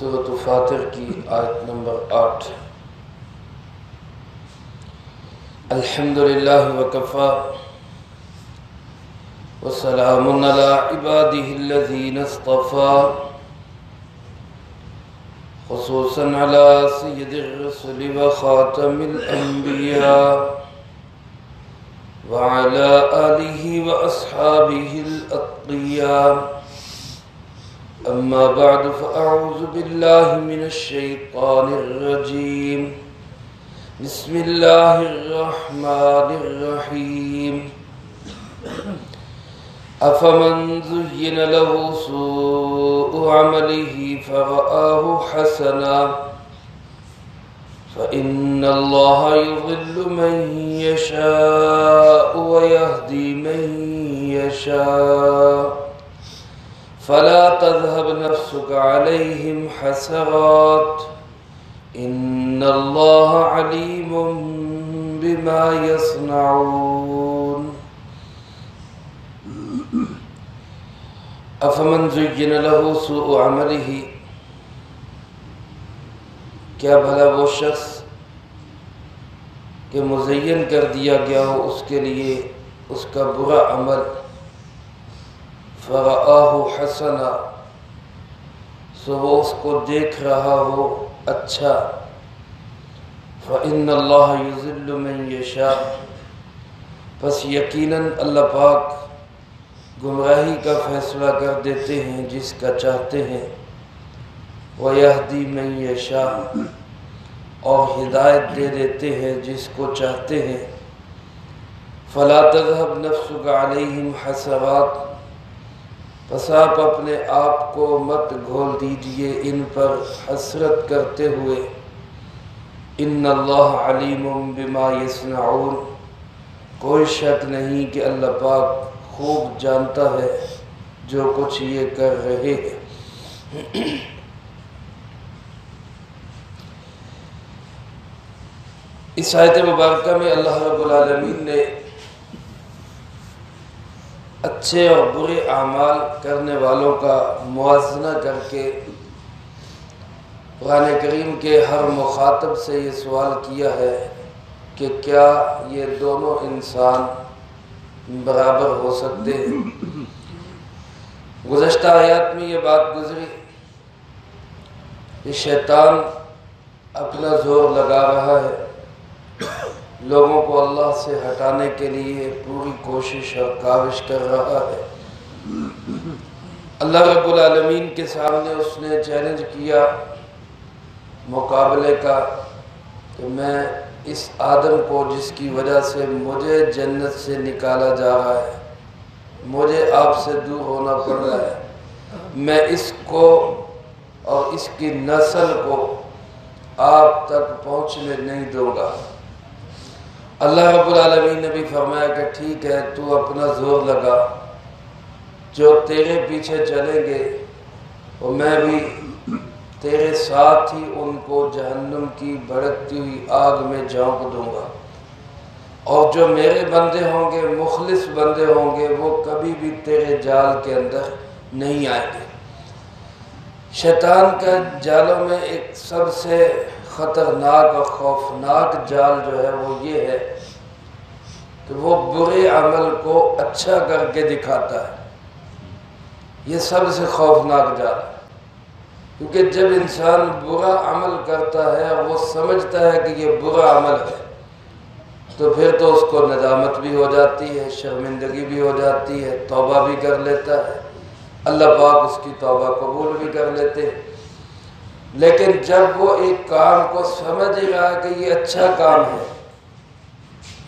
سورۃ فاطر کی آیت نمبر 8۔ الحمدللہ وکفی وسلام علی عبادہ الذین اصطفی، خصوصا علی سید الرسل وخاتم الانبیاء وعلى آلہ واصحابہ الاتقیاء۔ اما بعد فاعوذ باللہ من الشیطان الرجیم۔ بسم اللہ الرحمن الرحیم۔ افمن زین له سوء عمله فرآه حسنا فإن الله يضل من يشاء ويهدي من يشاء فلا تذهب نفسك عليهم حسرات إن الله عليم بما يصنعون۔ افمن زين له سوء عمله، کیا بھلا وہ شخص کہ مزین کر دیا گیا ہو اس کے لیے اس کا برا عمل، فرآہ حسنا، سو وہ اس کو دیکھ رہا ہو اچھا، فإن اللہ یضل من یشاء، پس یقیناً اللہ پاک گمراہی کا فیصلہ کر دیتے ہیں جس کا چاہتے ہیں، وَيَهْدِي مَن يَشَاءُ، اور ہدایت دے دیتے ہیں جس کو چاہتے ہیں۔ فَلَا تَذْهَبْ نَفْسُكَ عَلَيْهِمْ حَسَرَاتٍ، پس آپ اپنے آپ کو مت گھول دیجئے ان پر حسرت کرتے ہوئے۔ إِنَّ اللَّهَ عَلِيمٌ بِمَا يَصْنَعُونَ، کوئی شک نہیں کہ اللہ پاک خوب جانتا ہے جو کچھ یہ کر رہے ہیں۔ اس آیت مبارکہ میں اللہ رب العالمین نے اچھے اور برے اعمال کرنے والوں کا موازنہ کر کے قرآن کریم کے ہر مخاطب سے یہ سوال کیا ہے کہ کیا یہ دونوں انسان برابر ہو سکتے ہیں۔ گزشتہ آیات میں یہ بات گزری کہ شیطان اپنا زور لگا رہا ہے، لوگوں کو اللہ سے ہٹانے کے لیے پوری کوشش اور کاوش کر رہا ہے۔ اللہ رب العالمین کے سامنے اس نے چیلنج کیا مقابلے کا کہ میں اس آدم کو جس کی وجہ سے مجھے جنت سے نکالا جا رہا ہے، مجھے آپ سے دور ہونا پڑ رہا ہے، میں اس کو اور اس کی نسل کو آپ تک پہنچنے نہیں دوں گا۔ اللہ رب العالمین نے بھی فرمایا کہ ٹھیک ہے، تو اپنا زور لگا، جو تیرے پیچھے چلیں گے وہ میں بھی تیرے ساتھ ہی ان کو جہنم کی بھڑکتی ہوئی آگ میں جھونک دوں گا، اور جو میرے بندے ہوں گے، مخلص بندے ہوں گے، وہ کبھی بھی تیرے جال کے اندر نہیں آئیں گے۔ شیطان کا جالوں میں ایک سب سے خطرناک اور خوفناک جال جو ہے وہ یہ ہے کہ وہ برے عمل کو اچھا کر کے دکھاتا ہے۔ یہ سب سے خوفناک جال ہے، کیونکہ جب انسان برا عمل کرتا ہے اور وہ سمجھتا ہے کہ یہ برا عمل ہے تو پھر تو اس کو ندامت بھی ہو جاتی ہے، شرمندگی بھی ہو جاتی ہے، توبہ بھی کر لیتا ہے، اللہ پاک اس کی توبہ قبول بھی کر لیتے ہیں۔ لیکن جب وہ ایک کام کو سمجھ رہا ہے کہ یہ اچھا کام ہے،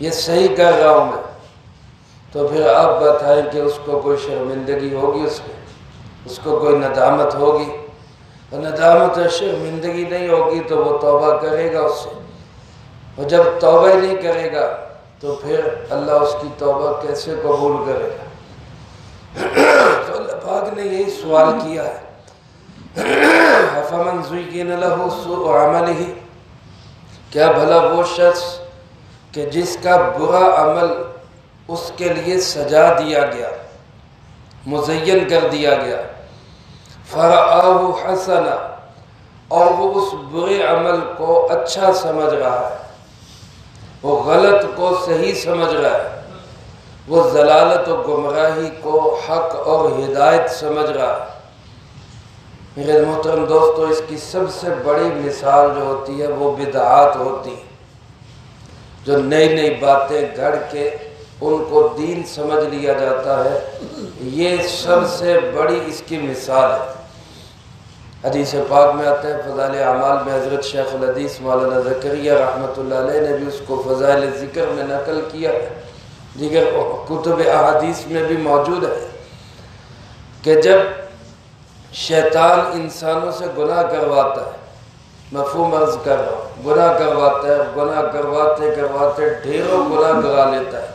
یہ صحیح کر رہا ہوں میں، تو پھر آپ بتائیں کہ اس کو کوئی شرمندگی ہوگی، اس کو کوئی ندامت ہوگی؟ اور ندامت اور شرمندگی نہیں ہوگی تو وہ توبہ کرے گا اس سے، اور جب توبہ ہی نہیں کرے گا تو پھر اللہ اس کی توبہ کیسے قبول کرے گا؟ تو اللہ پاک نے یہی سوال کیا ہے، فَمَنْ زُيِّنَ لَهُ سُوءُ عَمَلِهِ، کیا بھلا وہ شخص کہ جس کا برا عمل اس کے لیے سجا دیا گیا، مزین کر دیا گیا، فرآہ حسنا، اور وہ اس برے عمل کو اچھا سمجھ رہا ہے، وہ غلط کو صحیح سمجھ رہا ہے، وہ ضلالت و گمراہی کو حق اور ہدایت سمجھ رہا ہے۔ میرے محترم دوستو، اس کی سب سے بڑی مثال جو ہوتی ہے وہ بدعات ہوتی ہے، جو نئی نئی باتیں گھڑ کے ان کو دین سمجھ لیا جاتا ہے، یہ سب سے بڑی اس کی مثال ہے۔ حدیث پاک میں آتا ہے، فضائل اعمال میں حضرت شیخ الحدیث مولانا زکریا رحمۃ اللہ علیہ نے بھی اس کو فضائل ذکر میں نقل کیا ہے، دیگر کتب احادیث میں بھی موجود ہے کہ جب شیطان انسانوں سے گناہ کرواتا ہے، مفہوم عرض کر رہا ہوں، گناہ کرواتا ہے، گناہ کرواتے کرواتے ڈھیروں گناہ کرا لیتا ہے،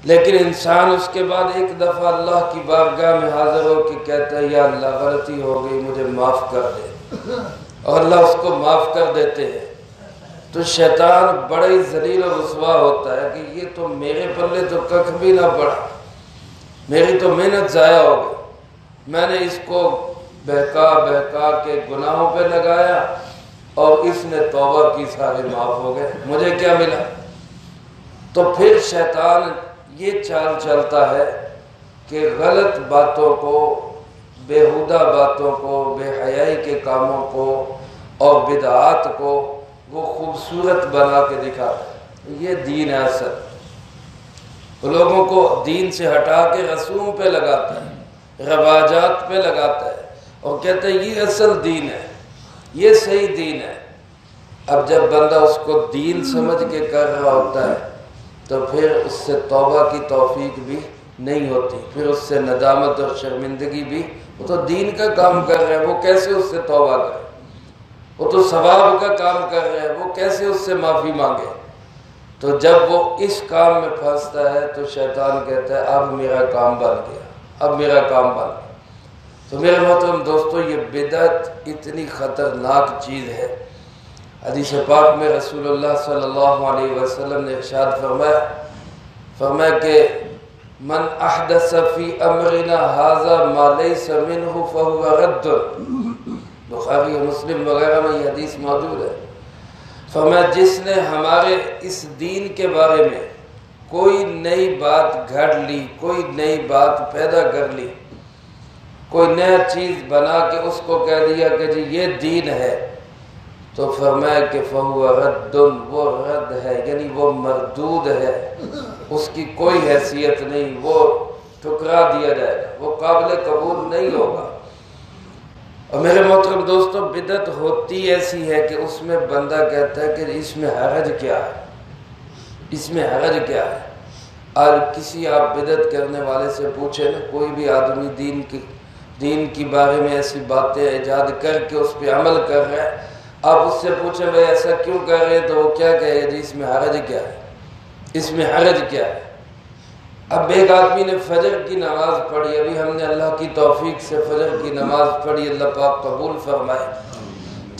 لیکن انسان اس کے بعد ایک دفعہ اللہ کی بارگاہ میں حاضر ہو کے کہتا ہے یا اللہ غلطی ہو گئی، مجھے معاف کر دے، اور اللہ اس کو معاف کر دیتے ہیں، تو شیطان بڑا ہی ذلیل و رسوا ہوتا ہے کہ یہ تو میرے پلے تو ککھ بھی نہ پڑا، میری تو محنت ضائع ہو گئی، میں نے اس کو بہکا بہکا کے گناہوں پہ لگایا اور اس نے توبہ کی، سارے معاف ہو گئے، مجھے کیا ملا؟ تو پھر شیطان یہ چال چلتا ہے کہ غلط باتوں کو، بیہودہ باتوں کو، بے حیائی کے کاموں کو اور بدعات کو وہ خوبصورت بنا کے دکھاتا ہے، یہ دین ہے اصل۔ وہ لوگوں کو دین سے ہٹا کے رسوم پہ لگاتا ہے، رواجات پہ لگاتا ہے اور کہتا ہے یہ اصل دین ہے، یہ صحیح دین ہے۔ اب جب بندہ اس کو دین سمجھ کے کر رہا ہوتا ہے تو پھر اس سے توبہ کی توفیق بھی نہیں ہوتی، پھر اس سے ندامت اور شرمندگی بھی، وہ تو دین کا کام کر رہے ہیں، وہ کیسے اس سے توبہ کرے؟ وہ تو ثواب کا کام کر رہے ہیں، وہ کیسے اس سے معافی مانگے؟ تو جب وہ اس کام میں پھنستا ہے تو شیطان کہتا ہے اب میرا کام بن گیا، اب میرا کام بن گیا۔ تو میرے محترم دوستو، یہ بدعت اتنی خطرناک چیز ہے۔ حدیث پاک میں رسول اللہ صلی اللہ علیہ وسلم نے ارشاد فرمایا کہ من احدث فی امرنا ھذا ما لیس منہ فہو رد، بخاری و مسلم وغیرہ میں یہ حدیث موجود ہے۔ فرمایا جس نے ہمارے اس دین کے بارے میں کوئی نئی بات گھڑ لی، کوئی نئی بات پیدا کر لی، کوئی نیا چیز بنا کے اس کو کہہ دیا کہ جی یہ دین ہے، تو فرمایا کہ فَهُوَ رَدٌ، وہ رد ہے، یعنی وہ مردود ہے، اس کی کوئی حیثیت نہیں، وہ ٹھکرا دیا جائے گا، وہ قابل قبول نہیں ہوگا۔ اور میرے محترم دوستو، بدعت ہوتی ایسی ہے کہ اس میں بندہ کہتا ہے کہ اس میں حرج کیا ہے، اس میں حرج کیا ہے۔ اور کسی آپ بدعت کرنے والے سے پوچھیں نا، کوئی بھی آدمی دین کی بارے میں ایسی باتیں ایجاد کر کے اس پہ عمل کر رہا ہے، آپ اس سے پوچھیں بھائی ایسا کیوں کر رہے ہیں، تو وہ کیا کہے گا؟ جی اس میں حرج کیا ہے، اس میں حرج کیا ہے۔ اب ایک آدمی نے فجر کی نماز پڑھی، ابھی ہم نے اللہ کی توفیق سے فجر کی نماز پڑھی، اللہ پاک قبول فرمائے۔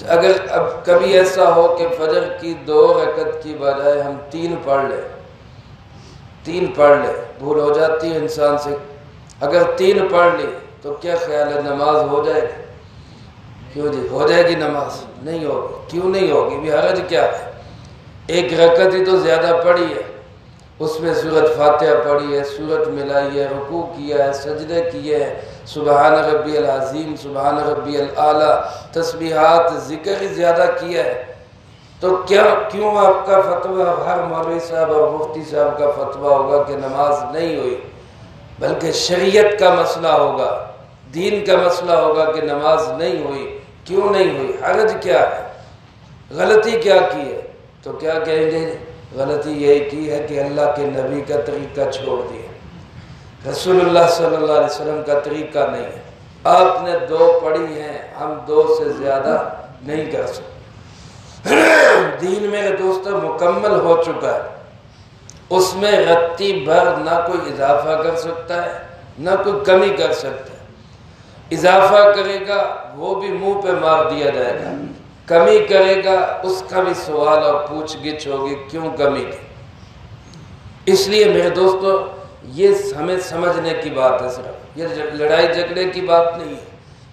اگر اب کبھی ایسا ہو کہ فجر کی 2 رکعت کی بجائے ہم 3 پڑھ لیں، 3 پڑھ لیں، بھول ہو جاتی ہے انسان سے، اگر 3 پڑھ لی تو کیا خیال ہے نماز ہو جائے گی؟ کیوں جی ہو جائے گی نماز؟ نہیں ہوگی۔ کیوں نہیں ہوگی؟ بھی حرج کیا ہے؟ 1 رکعت ہی تو زیادہ پڑھی ہے، اس میں سورۃ فاتحہ پڑھی ہے، سورت ملائی ہے، رکوع کیا ہے، سجدے کیے ہیں، سبحان ربی العظیم، سبحان ربی الاعلیٰ، تسبیحات، ذکر ہی زیادہ کیا ہے، تو کیوں آپ کا فتویٰ، ہر مولوی صاحب اور مفتی صاحب کا فتویٰ ہوگا کہ نماز نہیں ہوئی؟ بلکہ شریعت کا مسئلہ ہوگا، دین کا مسئلہ ہوگا کہ نماز نہیں ہوئی، کیوں نہیں ہوئی، حرج کیا ہے، غلطی کیا کی ہے؟ تو کیا کہیں گے؟ غلطی یہی کی ہے کہ اللہ کے نبی کا طریقہ چھوڑ دیا، رسول اللہ صلی اللہ علیہ وسلم کا طریقہ نہیں ہے۔ آپ نے 2 پڑھی ہیں، ہم 2 سے زیادہ نہیں کر سکتے۔ دین میرے دوستو مکمل ہو چکا ہے، اس میں رتی بھر نہ کوئی اضافہ کر سکتا ہے، نہ کوئی کمی کر سکتا ہے۔ اضافہ کرے گا وہ بھی منہ پہ مار دیا جائے گا، کمی کرے گا اس کا بھی سوال اور پوچھ گچھ ہوگی، کیوں کمی کی؟ اس لیے میرے دوستو یہ ہمیں سمجھنے کی بات ہے، صرف یہ لڑائی جھگڑے کی بات نہیں ہے،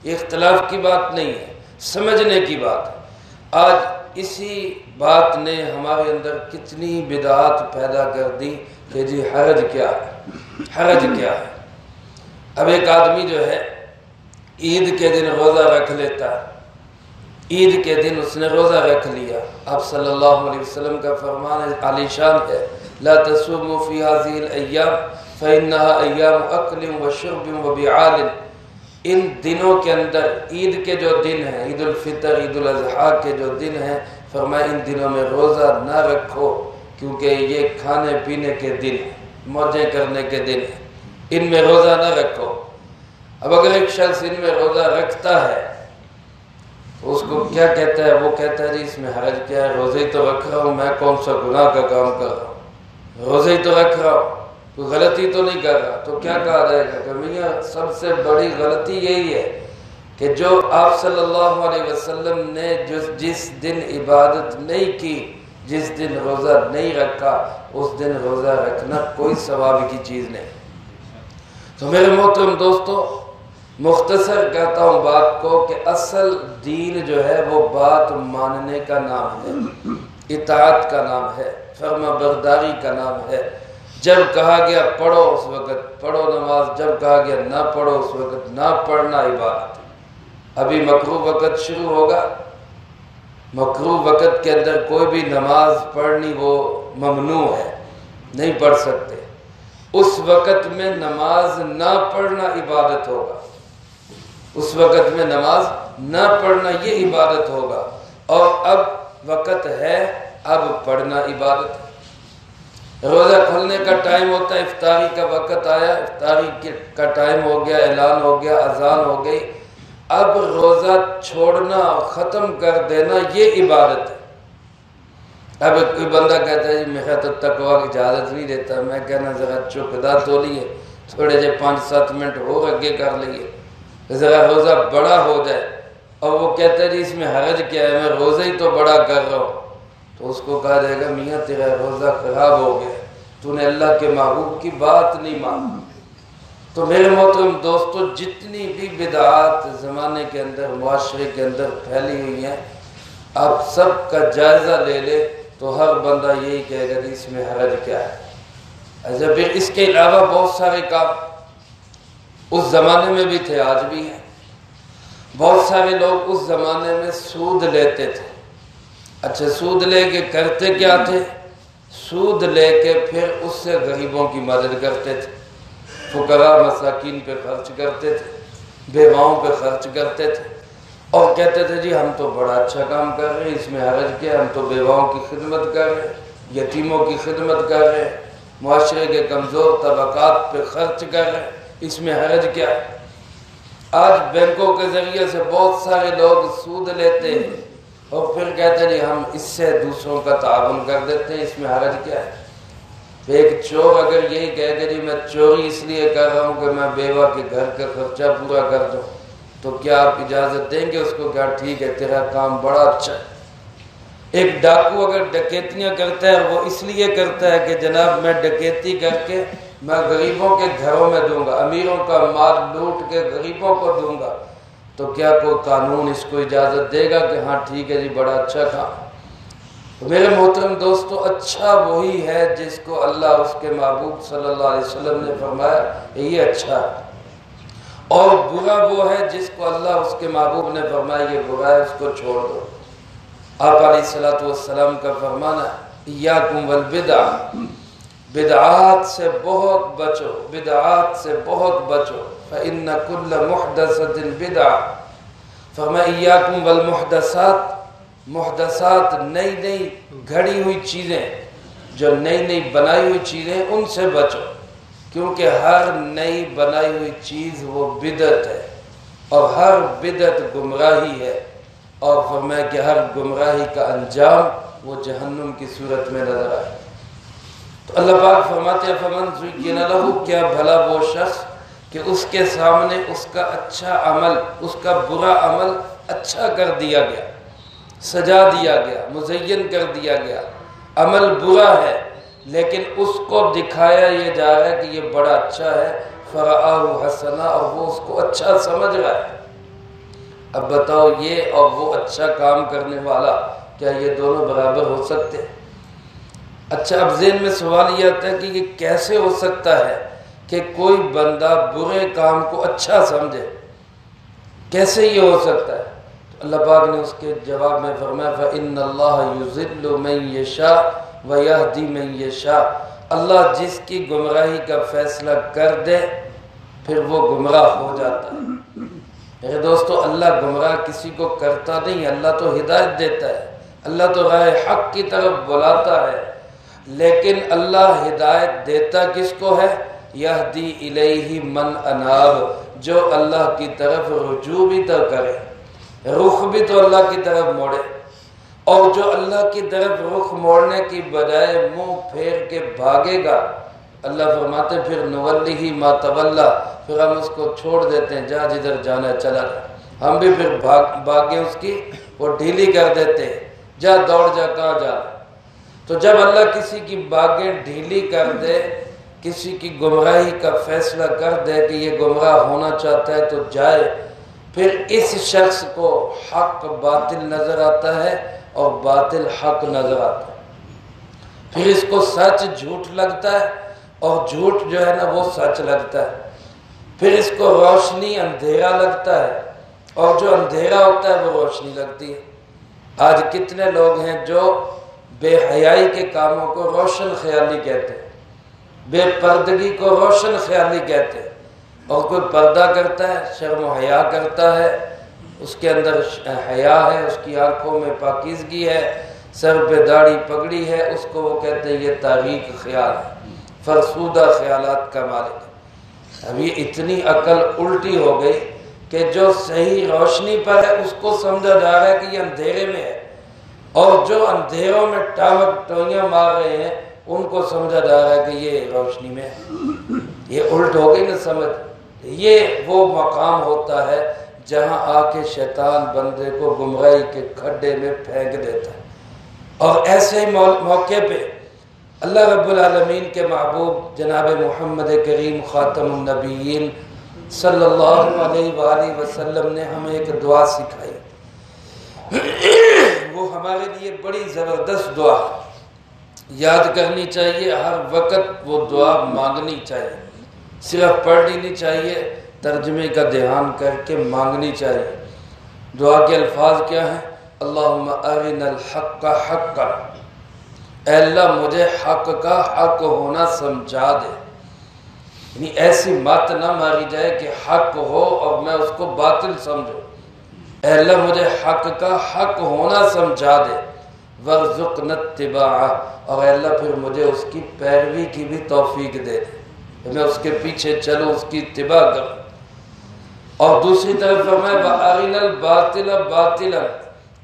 یہ اختلاف کی بات نہیں ہے، سمجھنے کی بات ہے۔ آج اسی بات نے ہمارے اندر کتنی بدعات پیدا کر دی کہ جی حرج کیا ہے، حرج کیا ہے۔ اب ایک آدمی جو ہے عید کے دن روزہ رکھ لیتا ہے، عید کے دن اس نے روزہ رکھ لیا۔ آپ صلی اللہ علیہ وسلم کا فرمان عالی شان ہے، لا تصوموا فی هذه الايام فانها ایام اکل وشرب وبعال۔ ان دنوں کے اندر، عید کے جو دن ہیں، عید الفطر، عید الاضحیٰ کے جو دن ہیں، فرمایا ان دنوں میں روزہ نہ رکھو کیونکہ یہ کھانے پینے کے دن ہیں، موجیں کرنے کے دن ہیں، ان میں روزہ نہ رکھو۔ اب اگر ایک شخص ان میں روزہ رکھتا ہے تو اس کو کیا کہتا ہے؟ وہ کہتا ہے جی اس میں حرج کیا ہے، روزے ہی تو رکھ رہا ہوں، میں کون سا گناہ کا کام کر رہا ہوں، روزے ہی تو رکھ رہا ہوں، کوئی غلطی تو نہیں کر رہا۔ تو کیا کہا جائے گا کہ میاں سب سے بڑی غلطی یہی ہے کہ جو آپ صلی اللہ علیہ وسلم نے جس دن عبادت نہیں کی، جس دن روزہ نہیں رکھا، اس دن روزہ رکھنا کوئی ثواب کی چیز نہیں۔ تو میرے محترم دوستو، مختصر کہتا ہوں بات کو کہ اصل دین جو ہے وہ بات ماننے کا نام ہے، اطاعت کا نام ہے، فرما برداری کا نام ہے۔ جب کہا گیا پڑھو اس وقت پڑھو نماز، جب کہا گیا نہ پڑھو اس وقت نہ پڑھنا عبادت۔ ابھی مکروہ وقت شروع ہوگا، مکروہ وقت کے اندر کوئی بھی نماز پڑھنی وہ ممنوع ہے، نہیں پڑھ سکتے۔ اس وقت میں نماز نہ پڑھنا عبادت ہوگا، اس وقت میں نماز نہ پڑھنا یہ عبادت ہوگا۔ اور اب وقت ہے، اب پڑھنا عبادت ہے۔ روزہ کھلنے کا ٹائم ہوتا ہے، افطاری کا وقت آیا، افطاری کا ٹائم ہو گیا، اعلان ہو گیا، اذان ہو گئی، اب روزہ چھوڑنا ختم کر دینا یہ عبادت ہے۔ اب کوئی بندہ کہتا ہے جی میرا تو تقویٰ کی اجازت نہیں دیتا، میں کہنا ذرا چکدا تو لیے، تھوڑے جے 5-7 منٹ اور آگے کر لیے، ذرا روزہ بڑا ہو جائے۔ اور وہ کہتا ہے جی اس میں حرج کیا ہے، میں روزہ ہی تو بڑا کر رہا ہوں۔ تو اس کو کہا جائے گا میاں تیرا روزہ خراب ہو گیا، تو نے اللہ کے محبوب کی بات نہیں مانی۔ تو میرے محترم دوستو، جتنی بھی بدعات زمانے کے اندر، معاشرے کے اندر پھیلی ہوئی ہیں، آپ سب کا جائزہ لے لے تو ہر بندہ یہی کہے گا کہ اس میں حرج کیا ہے۔ پھر اس کے علاوہ بہت سارے کام اس زمانے میں بھی تھے، آج بھی ہیں۔ بہت سارے لوگ اس زمانے میں سود لیتے تھے۔ اچھا، سود لے کے کرتے کیا تھے؟ سود لے کے پھر اس سے غریبوں کی مدد کرتے تھے، فقراء مساکین پہ خرچ کرتے تھے، بیواؤں پہ خرچ کرتے تھے، اور کہتے تھے جی ہم تو بڑا اچھا کام کر رہے ہیں، اس میں حرج کیا، ہم تو بیواؤں کی خدمت کر رہے ہیں، یتیموں کی خدمت کر رہے ہیں، معاشرے کے کمزور طبقات پہ خرچ کر رہے ہیں، اس میں حرج کیا ہے۔ آج بینکوں کے ذریعے سے بہت سارے لوگ سود لیتے ہیں اور پھر کہتے ہیں جی ہم اس سے دوسروں کا تعاون کر دیتے ہیں، اس میں حرج کیا ہے۔ ایک چور اگر یہی کہے کہ جی میں چوری اس لیے کر رہا ہوں کہ میں بیوہ کے گھر کا خرچہ پورا کر دوں، تو کیا آپ اجازت دیں گے اس کو؟ کیا ٹھیک ہے تیرا کام بڑا اچھا ہے۔ ایک ڈاکو اگر ڈکیتیاں کرتا ہے وہ اس لیے کرتا ہے کہ جناب میں ڈکیتی کر کے میں غریبوں کے گھروں میں دوں گا، امیروں کا مال لوٹ کے غریبوں کو دوں گا، تو کیا کوئی قانون اس کو اجازت دے گا کہ ہاں ٹھیک ہے جی بڑا اچھا کام؟ تو میرے محترم دوستو، اچھا وہی ہے جس کو اللہ اس کے محبوب صلی اللہ علیہ وسلم نے فرمایا یہ اچھا ہے، اور برا وہ ہے جس کو اللہ اس کے محبوب نے فرمایا یہ برا ہے، اس کو چھوڑ دو۔ آپ علیہ السلام کا فرمانا ہے ایاکم والبدع، بدعات سے بہت بچو، بدعات سے بہت بچو، فإن كل محدثة بدعة۔ فرمایا ایاکم والمحدثات، محدثات نئی نئی گھڑی ہوئی چیزیں، جو نئی نئی بنائی ہوئی چیزیں، ان سے بچو، کیونکہ ہر نئی بنائی ہوئی چیز وہ بدعت ہے، اور ہر بدعت گمراہی ہے، اور فرمایا کہ ہر گمراہی کا انجام وہ جہنم کی صورت میں نظر آئے۔ تو اللہ پاک فرماتے ہیں فمن زین لہ، کیا بھلا وہ شخص کہ اس کے سامنے اس کا اچھا عمل، اس کا برا عمل اچھا کر دیا گیا، سجا دیا گیا، مزین کر دیا گیا، عمل برا ہے لیکن اس کو دکھایا یہ جا رہا ہے کہ یہ بڑا اچھا ہے، فرآہ حسنا، اور وہ اس کو اچھا سمجھ رہا ہے۔ اب بتاؤ یہ اور وہ اچھا کام کرنے والا، کیا یہ دونوں برابر ہو سکتے ہیں؟ اچھا، اب ذہن میں سوال یہ آتا ہے کہ یہ کیسے ہو سکتا ہے کہ کوئی بندہ برے کام کو اچھا سمجھے؟ کیسے یہ ہو سکتا ہے؟ اللہ پاک نے اس کے جواب میں فرمایا فَإِنَّ اللَّهَ يُضِلُّ مَن يَشَاءُ وَيَهْدِي مَن يَشَاءُ، اللہ جس کی گمراہی کا فیصلہ کر دے پھر وہ گمراہ ہو جاتا ہے۔ میرے دوستو، اللہ گمراہ کسی کو کرتا نہیں، اللہ تو ہدایت دیتا ہے، اللہ تو راہ حق کی طرف بلاتا ہے، لیکن اللہ ہدایت دیتا کس کو ہے؟ یہدی الیہ من اناب، جو اللہ کی طرف رجوع بھی تو کرے، رخ بھی تو اللہ کی طرف موڑے، اور جو اللہ کی طرف رخ موڑنے کی بجائے منہ پھیر کے بھاگے گا، اللہ فرماتے پھر نولیہ ما تولی، پھر ہم اس کو چھوڑ دیتے ہیں، جا جدھر جانا ہے چلا جا، ہم بھی پھر بھاگیں اس کی وہ ڈھیلی کر دیتے ہیں، جا دوڑ جا کہاں جا۔ تو جب اللہ کسی کی باگیں ڈھیلی کر دے، کسی کی گمراہی کا فیصلہ کر دے کہ یہ گمراہ ہونا چاہتا ہے تو جائے، پھر اس شخص کو حق باطل نظر آتا ہے اور باطل حق نظر آتا ہے، پھر اس کو سچ جھوٹ لگتا ہے اور جھوٹ جو ہے نا وہ سچ لگتا ہے، پھر اس کو روشنی اندھیرا لگتا ہے اور جو اندھیرا ہوتا ہے وہ روشنی لگتی ہے۔ آج کتنے لوگ ہیں جو بے حیائی کے کاموں کو روشن خیالی کہتے ہیں، بے پردگی کو روشن خیالی کہتے ہیں، اور کوئی پردہ کرتا ہے، شرم و حیا کرتا ہے، اس کے اندر حیا ہے، اس کی آنکھوں میں پاکیزگی ہے، سر پہ داڑھی پگڑی ہے، اس کو وہ کہتے ہیں یہ تاریک خیال ہے، فرسودہ خیالات کا مالک ہے۔ اب یہ اتنی عقل الٹی ہو گئی کہ جو صحیح روشنی پر ہے اس کو سمجھا جا رہا ہے کہ یہ اندھیرے میں ہے، اور جو اندھیروں میں ٹامک ٹوئیاں مار رہے ہیں ان کو سمجھا جا رہا ہے کہ یہ روشنی میں ہے۔ یہ الٹ ہو گئی نا سمجھ۔ یہ وہ مقام ہوتا ہے جہاں آ کے شیطان بندے کو گمراہی کے کھڈے میں پھینک دیتا ہے، اور ایسے ہی موقع پہ اللہ رب العالمین کے محبوب جناب محمد کریم خاتم النبیین صلی اللہ علیہ وآلہ وسلم نے ہمیں ایک دعا سکھائی، وہ ہمارے لیے بڑی زبردست دعا ہے، یاد کرنی چاہیے، ہر وقت وہ دعا مانگنی چاہیے، صرف پڑھنی نہیں چاہیے، ترجمے کا دھیان کر کے مانگنی چاہیے۔ دعا کے الفاظ کیا ہیں؟ اللہم ارنا الحق حقا، اے اللہ مجھے حق کا حق ہونا سمجھا دے، یعنی ایسی مت نہ ماری جائے کہ حق ہو اور میں اس کو باطل سمجھوں، اے اللہ مجھے حق کا حق ہونا سمجھا دے، وارزقنا اتباعہ، اور اے اللہ پھر مجھے اس کی پیروی کی بھی توفیق دے دے، میں اس کے پیچھے چلوں، اس کی اتباع کروں۔ اور دوسری طرف فرمائے وَأَرِنَا الْبَاطِلَ بَاطِلًا،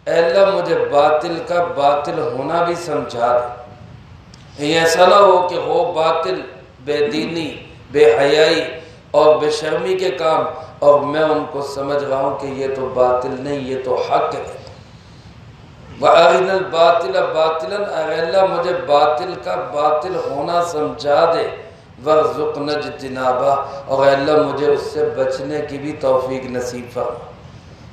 اے اللہ مجھے باطل کا باطل ہونا بھی سمجھا دے، یہ ایسا نہ ہو کہ ہو باطل، بے دینی، بے حیائی اور بے شرمی کے کام، اور میں ان کو سمجھ رہا ہوں کہ یہ تو باطل نہیں، یہ تو حق ہے۔ وَأَرِنَا الْبَاطِلَ بَاطِلًا، اے اللہ مجھے باطل کا باطل ہونا سمجھا دے، وَارْزُقْنَا اجْتِنَابَهُ، اور اے اللہ مجھے اس سے بچنے کی بھی توفیق نصیب فرما۔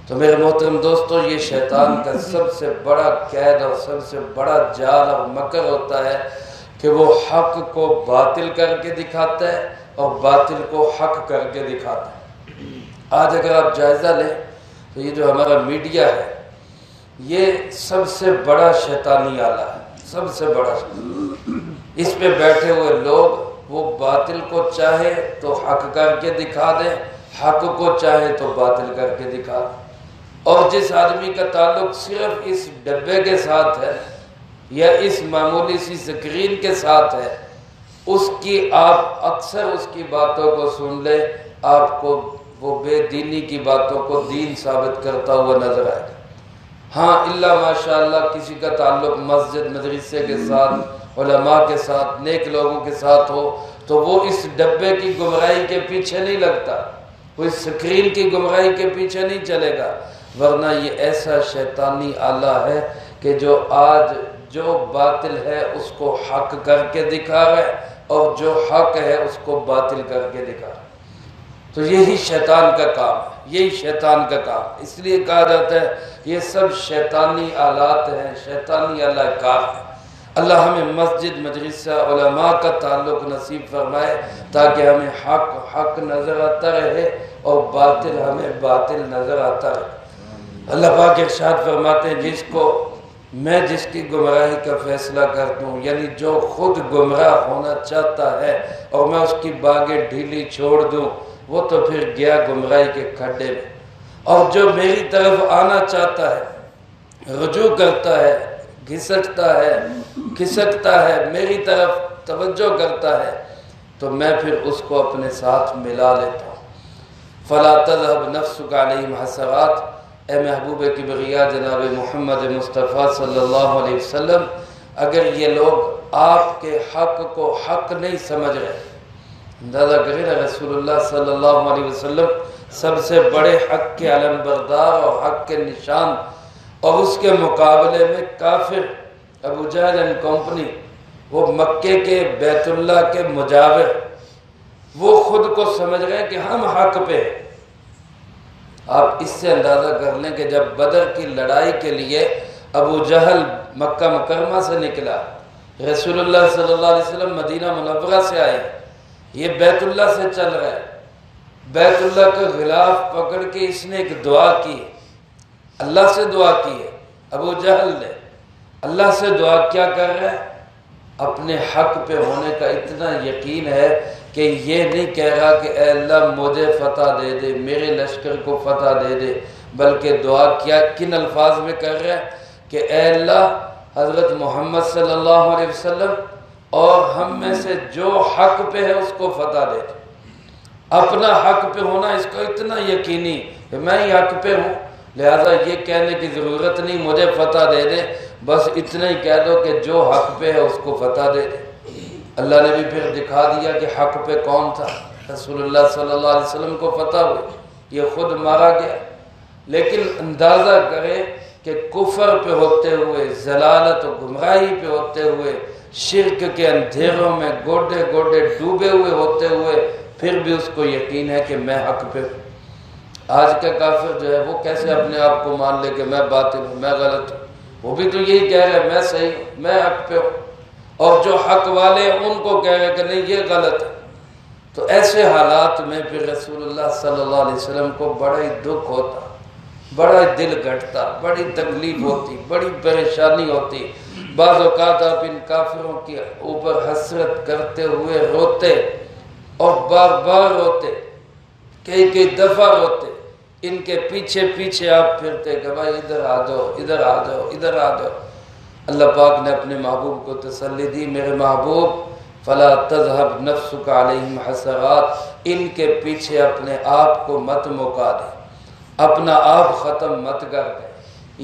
تو میرے محترم دوستو، یہ شیطان کا سب سے بڑا قید اور سب سے بڑا جال اور مکر ہوتا ہے کہ وہ حق کو باطل کر کے دکھاتا ہے اور باطل کو حق کر کے دکھاتا ہے۔ آج اگر آپ جائزہ لیں تو یہ جو ہمارا میڈیا ہے یہ سب سے بڑا شیطانی آلہ ہے، سب سے بڑا اس پہ بیٹھے ہوئے لوگ وہ باطل کو چاہے تو حق کر کے دکھا دیں، حق کو چاہے تو باطل کر کے دکھا دیں، اور جس آدمی کا تعلق صرف اس ڈبے کے ساتھ ہے یا اس معمولی سی سکرین کے ساتھ ہے، اس کی آپ اکثر اس کی باتوں کو سن لیں، آپ کو وہ بے دینی کی باتوں کو دین ثابت کرتا ہوا نظر آئے گا۔ ہاں اللہ ماشاءاللہ کسی کا تعلق مسجد مدرسے کے ساتھ، علماء کے ساتھ، نیک لوگوں کے ساتھ ہو تو وہ اس ڈبے کی گمراہی کے پیچھے نہیں لگتا، وہ اس سکرین کی گمراہی کے پیچھے نہیں چلے گا، ورنہ یہ ایسا شیطانی آلہ ہے کہ جو آج جو باطل ہے اس کو حق کر کے دکھا رہا ہے اور جو حق ہے اس کو باطل کر کے دکھا رہا ہے۔ تو تو یہی شیطان کا کام ہے، یہی شیطان کا کام، اس لیے کہا جاتا ہے یہ سب شیطانی آلات ہیں، شیطانی کار ہیں۔ اللہ ہمیں مسجد مدرسہ علماء کا تعلق نصیب فرمائے تاکہ ہمیں حق نظر آتا رہے اور باطل ہمیں باطل نظر آتا رہے۔ اللہ پاک ارشاد فرماتے ہیں جس کی گمراہی کا فیصلہ کر دوں، یعنی جو خود گمراہ ہونا چاہتا ہے اور میں اس کی باغیں ڈھیلی چھوڑ دوں، وہ تو پھر گیا گمراہی کے کھڈے میں، اور جو میری طرف آنا چاہتا ہے، رجوع کرتا ہے، کھسکتا ہے، میری طرف توجہ کرتا ہے، تو میں پھر اس کو اپنے ساتھ ملا لیتا ہوں۔ فَلَا تَذْهَبْ نَفْسُكَ عَلَيْهِمْ حَسَرَاتٍ، اے محبوب کبریا جناب محمد مصطفیٰ صلی اللہ علیہ وسلم، اگر یہ لوگ آپ کے حق کو حق نہیں سمجھ رہے، اندازہ کریں نا، رسول اللہ صلی اللہ علیہ وسلم سب سے بڑے حق کے علم بردار اور حق کے نشان، اور اس کے مقابلے میں کافر ابو جہل اینڈ کمپنی، وہ مکے کے بیت اللہ کے مجاور، وہ خود کو سمجھ رہے ہیں کہ ہم حق پہ ہیں۔ آپ اس سے اندازہ کر لیں کہ جب بدر کی لڑائی کے لیے ابو جہل مکہ مکرمہ سے نکلا، رسول اللہ صلی اللہ علیہ وسلم مدینہ منورہ سے آئے، یہ بیت اللہ سے چل رہا ہے، بیت اللہ کا غلاف پکڑ کے اس نے ایک دعا کی، اللہ سے دعا کی ہے۔ ابو جہل نے اللہ سے دعا کیا کر رہا ہے؟ اپنے حق پہ ہونے کا اتنا یقین ہے کہ یہ نہیں کہہ رہا کہ اے اللہ مجھے فتح دے دے، میرے لشکر کو فتح دے دے، بلکہ دعا کیا کن الفاظ میں کر رہا ہے کہ اے اللہ حضرت محمد صلی اللہ علیہ وسلم اور ہم میں سے جو حق پہ ہے اس کو فتح دے دے۔ اپنا حق پہ ہونا اس کو اتنا یقینی کہ میں ہی حق پہ ہوں، لہذا یہ کہنے کی ضرورت نہیں مجھے فتح دے دے، بس اتنا ہی کہہ دو کہ جو حق پہ ہے اس کو فتح دے دے۔ اللہ نے بھی پھر دکھا دیا کہ حق پہ کون تھا، رسول اللہ صلی اللہ علیہ وسلم کو فتح ہوئی، یہ خود مارا گیا۔ لیکن اندازہ کرے کہ کفر پہ ہوتے ہوئے، ضلالت و گمراہی پہ ہوتے ہوئے، شرک کے اندھیروں میں گوڈے گوڈے ڈوبے ہوئے ہوتے ہوئے، پھر بھی اس کو یقین ہے کہ میں حق پہ ہوں۔ آج کا کافر جو ہے وہ کیسے اپنے آپ کو مان لے کہ میں باطل ہوں، میں غلط ہوں؟ وہ بھی تو یہی کہہ رہے میں صحیح ہوں، میں حق پہ ہوں، اور جو حق والے ہیں ان کو کہہ رہے کہ نہیں یہ غلط ہے۔ تو ایسے حالات میں پھر رسول اللہ صلی اللہ علیہ وسلم کو بڑا ہی دکھ ہوتا، بڑا ہی دل گھٹتا، بڑی تکلیف ہوتی، بڑی پریشانی ہوتی۔ بعض اوقات آپ ان کافروں کے اوپر حسرت کرتے ہوئے روتے اور بار بار روتے، کئی دفعہ روتے، ان کے پیچھے پیچھے آپ پھرتے کہ بھائی ادھر آ جاؤ، ادھر آ جاؤ، ادھر آ جاؤ۔ اللہ پاک نے اپنے محبوب کو تسلی دی، میرے محبوب فلا تذهب نفسك علیہم حسرات، ان کے پیچھے اپنے آپ کو مت مکا دے، اپنا آپ ختم مت کر دے،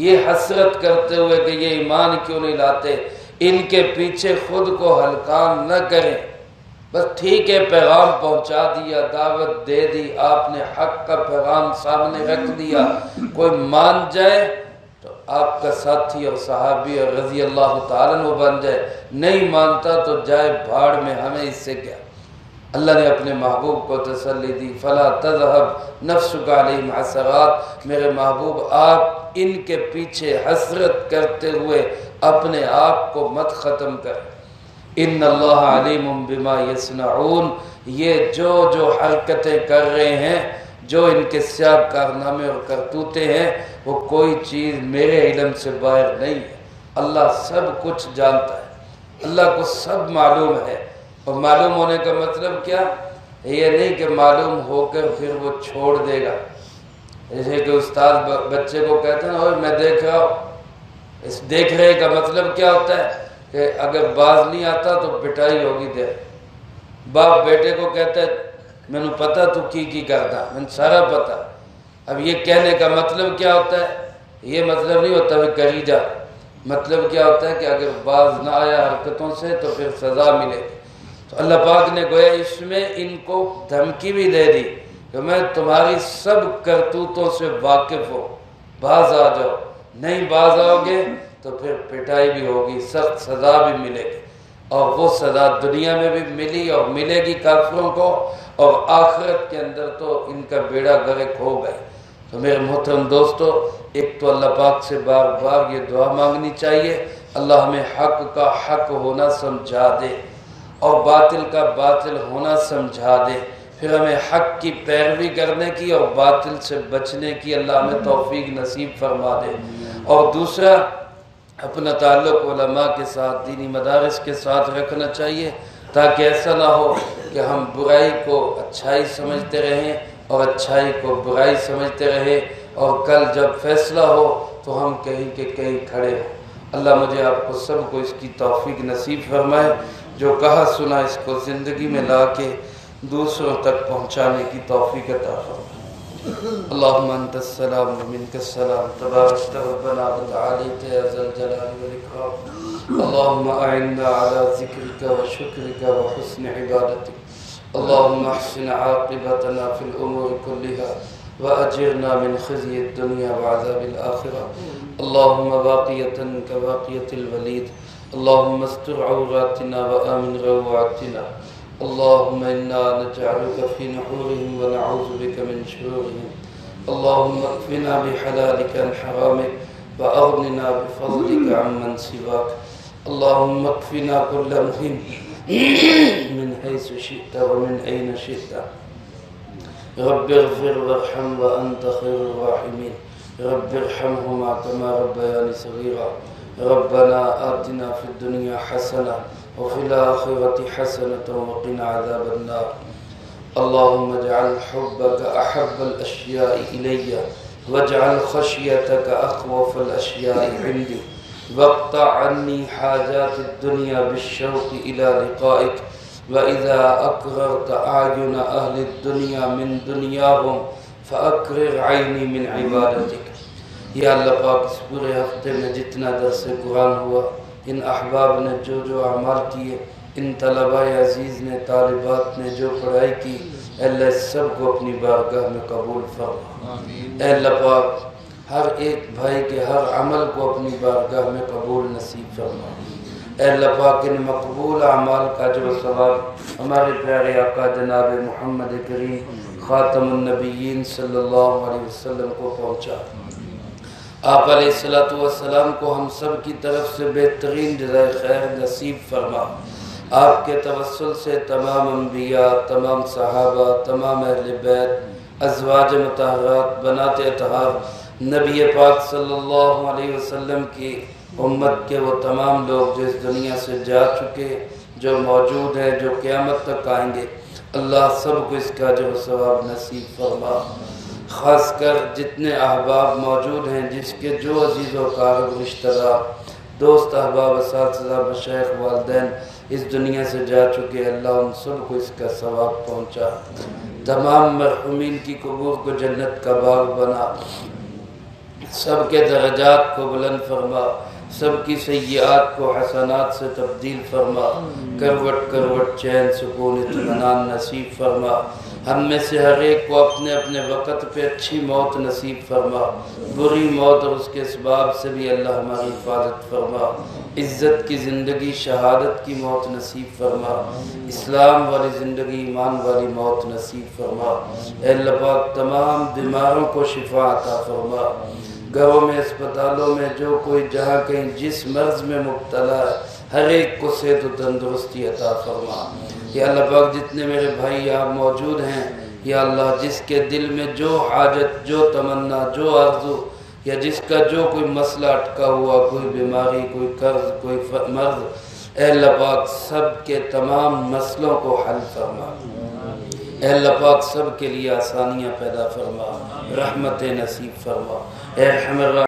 یہ حسرت کرتے ہوئے کہ یہ ایمان کیوں نہیں لاتے، ان کے پیچھے خود کو ہلکان نہ کریں۔ بس ٹھیک ہے، پیغام پہنچا دیا، دعوت دے دی، آپ نے حق کا پیغام سامنے رکھ دیا، کوئی مان جائے تو آپ کا ساتھی اور صحابی اور رضی اللہ تعالیٰ عنہ بن جائے، نہیں مانتا تو جائے بھاڑ میں، ہمیں اس سے کیا۔ اللہ نے اپنے محبوب کو تسلی دی، فلا تذهب نفسك علیہم حسرات، میرے محبوب آپ ان کے پیچھے حسرت کرتے ہوئے اپنے آپ کو مت ختم کر۔ ان اللہ علیم بما یصنعون، یہ جو حرکتیں کر رہے ہیں، جو ان کے سیاہ کارنامے اور کرتوتے ہیں، وہ کوئی چیز میرے علم سے باہر نہیں ہے۔ اللہ سب کچھ جانتا ہے، اللہ کو سب معلوم ہے۔ اور معلوم ہونے کا مطلب کیا؟ یہ نہیں کہ معلوم ہو کر پھر وہ چھوڑ دے گا۔ جیسے کہ استاد بچے کو کہتے ہیں اوہ میں دیکھ رہا ہوں، اس دیکھ رہے کا مطلب کیا ہوتا ہے کہ اگر باز نہیں آتا تو پٹائی ہوگی دے۔ باپ بیٹے کو کہتا ہے میں نے پتا تو کی کرتا، میں نے سارا پتا۔ اب یہ کہنے کا مطلب کیا ہوتا ہے؟ یہ مطلب نہیں ہوتا کہ کری جا، مطلب کیا ہوتا ہے کہ اگر باز نہ آیا حرکتوں سے تو پھر سزا ملے گی۔ تو اللہ پاک نے گویا اس میں ان کو دھمکی بھی دے دی کہ میں تمہاری سب کرتوتوں سے واقف ہوں، باز آ جاؤ، نہیں باز آؤ گے تو پھر پٹائی بھی ہوگی، سخت سزا بھی ملے گی۔ اور وہ سزا دنیا میں بھی ملی اور ملے گی کافروں کو، اور آخرت کے اندر تو ان کا بیڑا غرق ہو گئے۔ تو میرے محترم دوستو، ایک تو اللہ پاک سے بار بار یہ دعا مانگنی چاہیے، اللہ ہمیں حق کا حق ہونا سمجھا دے اور باطل کا باطل ہونا سمجھا دے، پھر ہمیں حق کی پیروی کرنے کی اور باطل سے بچنے کی اللہ ہمیں توفیق نصیب فرما دے۔ اور دوسرا، اپنا تعلق علماء کے ساتھ، دینی مدارس کے ساتھ رکھنا چاہیے، تاکہ ایسا نہ ہو کہ ہم برائی کو اچھائی سمجھتے رہیں اور اچھائی کو برائی سمجھتے رہیں، اور کل جب فیصلہ ہو تو ہم کہیں کہ کہیں کھڑے ہوں۔ اللہ مجھے آپ کو سب کو اس کی توفیق نصیب فرمائے، جو کہا سنا اس کو زندگی میں لا کے دوسروں تک پہنچانے کی توفیق عطا فرمائے۔ اللہم انت السلام و منک السلام، تبارکت ربنا وتعالیت یا ذا الجلال والاکرام۔ اللہم اعنا علی ذکرک و شکرک و حسن عبادتک۔ اللہم احسن عاقبتنا فی الامور کلها وأجرنا من خزي الدنيا وعذاب الآخرة۔ اللهم باقية كباقية الوليد، اللهم استر عوراتنا وآمن روعاتنا، اللهم إنا نجعلك في نحورهم ونعوذ بك من شرورهم، اللهم اكفنا بحلالك عن حرامك وأغننا بفضلك عمن سواك، اللهم اكفنا كل مهم من حيث شئت ومن أين شئت، رب اغفر وارحم وأنت خير الراحمين، رب ارحمهما كما ربياني صغيرا، ربنا آتنا في الدنيا حسنة وفي الآخرة حسنة وقنا عذاب النار، اللهم اجعل حبك أحب الأشياء إلي واجعل خشيتك أخوف الأشياء عندي، واقطع عني حاجات الدنيا بالشوق إلى لقائك، وَإِذَا أَقْرَرْتَ أَعْيُنَ أَهْلِ الدُّنْيَا مِنْ دُنْيَاهُمْ فَأَقْرِرْ عَيْنِي مِنْ عِبَادَتِكَ۔ یا اللہ پاک، اس پورے ہفتے میں جتنا درس قرآن ہوا، ان احباب نے جو جو اعمال کیے، ان طلبہ عزیز نے، طالبات نے جو پڑھائی کی، اے اللہ اس سب کو اپنی بارگاہ میں قبول فرما۔ اے اللہ پاک، ہر ایک بھائی کے ہر عمل کو اپنی بارگاہ میں قبول نصیب فرما۔ اے اللہ پاک، ان مقبول اعمال کا جو ثواب ہمارے پیارے آقا جناب محمد کریم خاتم النبیین صلی اللہ علیہ وسلم کو پہنچا۔ آپ علیہ السلام کو ہم سب کی طرف سے بہترین جزائے خیر نصیب فرما۔ آپ کے توسل سے تمام انبیاء، تمام صحابہ، تمام اہل بیت، ازواج مطہرات، بنات اطہار، نبی پاک صلی اللہ علیہ وسلم کی امت کے وہ تمام لوگ جو اس دنیا سے جا چکے، جو موجود ہیں، جو قیامت تک آئیں گے، اللہ سب کو اس کا جو ثواب نصیب فرما۔ خاص کر جتنے احباب موجود ہیں، جس کے جو عزیز و قارب رشتہ دار، دوست، احباب، اساتذہ، مشائخ، والدین اس دنیا سے جا چکے، اللہ ان سب کو اس کا ثواب پہنچا۔ تمام مرحومین کی قبور کو جنت کا باغ بنا، سب کے درجات کو بلند فرما، سب کی سیئات کو حسنات سے تبدیل فرما، کروٹ کروٹ چین سکون اطمینان نصیب فرما۔ ہم میں سے ہر ایک کو اپنے اپنے وقت پہ اچھی موت نصیب فرما، بری موت اور اس کے اسباب سے بھی اللہ ہماری حفاظت فرما، عزت کی زندگی، شہادت کی موت نصیب فرما، اسلام والی زندگی، ایمان والی موت نصیب فرما۔ اے اللہ پاک، تمام بیماروں کو شفا عطا فرما، گھروں میں، اسپتالوں میں، جو کوئی جہاں کہیں جس مرض میں مبتلا ہے، ہر ایک کو صحت و تندرستی عطا فرما۔ یا اللہ پاک، جتنے میرے بھائی یہاں موجود ہیں، یا اللہ جس کے دل میں جو حاجت، جو تمنا، جو آرزو، یا جس کا جو کوئی مسئلہ اٹکا ہوا، کوئی بیماری، کوئی قرض، کوئی مرض، اے اللہ پاک سب کے تمام مسئلوں کو حل فرما۔ اے اللہ پاک سب کے لیے آسانیاں پیدا فرما، رحمت نصیب فرما۔ اے ارحم الراحمین